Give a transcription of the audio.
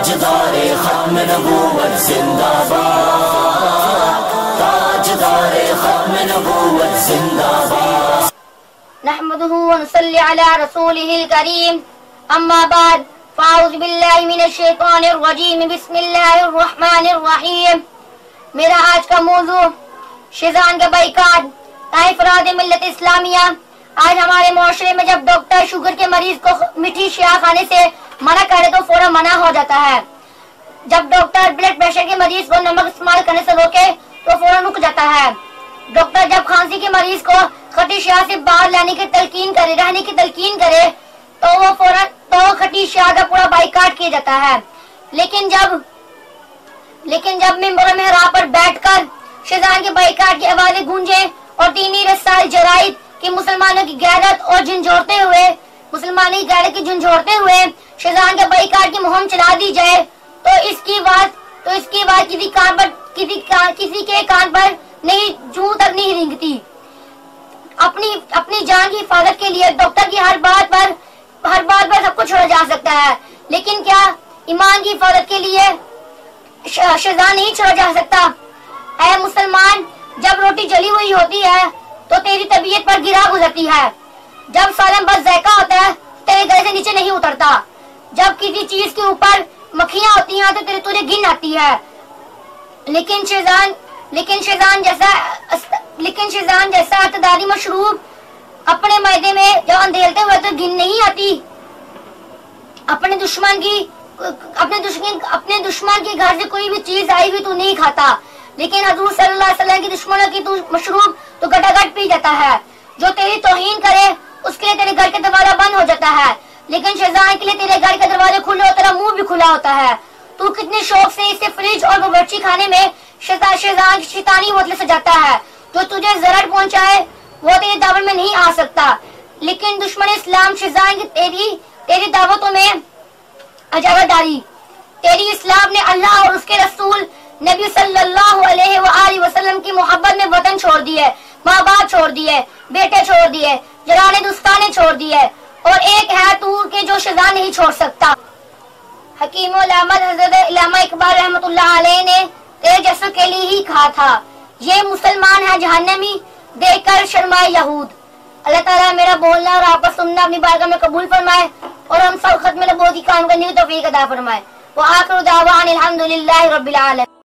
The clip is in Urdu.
تاجدار ختم نبوت زندہ باد، تاجدار ختم نبوت زندہ باد۔ نحمده ونصلي على رسوله الكريم، اما بعد فاعوذ باللہ من الشیطان الرجیم، بسم اللہ الرحمن الرحیم۔ میرا آج کا موضوع شیزان کا بائیکاٹ افراد ملت اسلامیہ۔ آج ہمارے معاشرے میں جب ڈاکٹر شوگر کے مریض کو میٹھی شیاہ کھانے سے منع کرے تو فوراً منع ہو جاتا ہے، جب ڈاکٹر بلڈ پریشر کے مریض کو نمک استعمال کرنے سے روکے تو فوراً رک جاتا ہے، ڈاکٹر جب کھانسی کے مریض کو کھٹی شیاہ سے باہر رہنے کی تلقین کرے تو وہ فوراً کھٹی شیاہ کا پورا بائیکاٹ کیا جاتا ہے۔ لیکن جب ممبر محراب پر بیٹھ کر شیزان کے بائیکاٹ کی آوازیں گونجے اور دینی رسائل جرائد کہ مسلمانوں کی غیرت اور جھنجھوڑتے ہوئے شیزان کے بائیکاٹ کی مہم چلا دی جائے تو اس کی بات کسی کے کان پر جوں تک نہیں رینگتی۔ اپنی جان کی حفاظت کے لیے ڈاکٹر کی ہر بات پر سب کو چھوڑا جا سکتا ہے، لیکن کیا ایمان کی حفاظت کے لیے شیزان نہیں چھوڑا جا سکتا؟ اے مسلمان، جب روٹی جلی ہوئی ہوتی ہے تو تیری طبیعت پر گرا گزرتی ہے، جب سالن بس ذائقہ ہوتا ہے تیرے گلے سے نیچے نہیں اترتا، جب کسی چیز کے اوپر مکھیاں ہوتی ہیں تو تجھے گن آتی ہے، لیکن شیزان جیسا اعتدالی مشروب اپنے معدے میں جب اندھیلتے ہوئے تو گن نہیں آتی۔ اپنے دشمن کے گھر سے کوئی بھی چیز آئی ہوئی تو نہیں کھاتا، لیکن حضور صلی اللہ علیہ وسلم کی دشمنوں کی تو مشروب تو گٹا گٹ پی جاتا ہے۔ جو تیری توہین کرے اس کے لیے تیرے گھر کا دروازہ بند ہو جاتا ہے، لیکن شیزان کے لیے تیرے گھر کا دروازہ کھلے اور تیرا منہ بھی کھلا ہوتا ہے۔ تو کتنے شوق سے اسے فریج اور باورچی خانے میں شیطان کی شیطانی بوتلیں سجاتا ہے، جو تجھے ضرر پہنچائے وہ تیری دعوت میں نہیں آ سکتا، لیکن دشمن اسلام شیزان کی تیری دعوتوں میں اجازت ڈالی۔ تیری اسلام نے اللہ اور اس کے رسول نبی صلی اللہ علیہ وآلہ وسلم کی محبت میں وطن چھوڑ دیے، ماں باپ چھوڑ دیے، بیٹے چھوڑ دیے، جرانے دوستانے چھوڑ دیے، اور ایک ہے تو کہ جو شیزان نہیں چھوڑ سکتا۔ حکیم علامہ حضرت علامہ اقبال رحمۃ اللہ علیہ نے تیرے جیسوں کے لیے ہی کہا تھا، یہ مسلمان ہے جہنمی دیکھ کر شرمائے یہود۔ اللہ تعالیٰ میرا بولنا اور آپ کا سننا اپنی بارگاہ میں قبول فرمائے اور ہم سب ختم نبوت کی کام کرنے کی توفیق عطا فرمائے۔ وآخر دعوانا الحمدللہ رب العالمین۔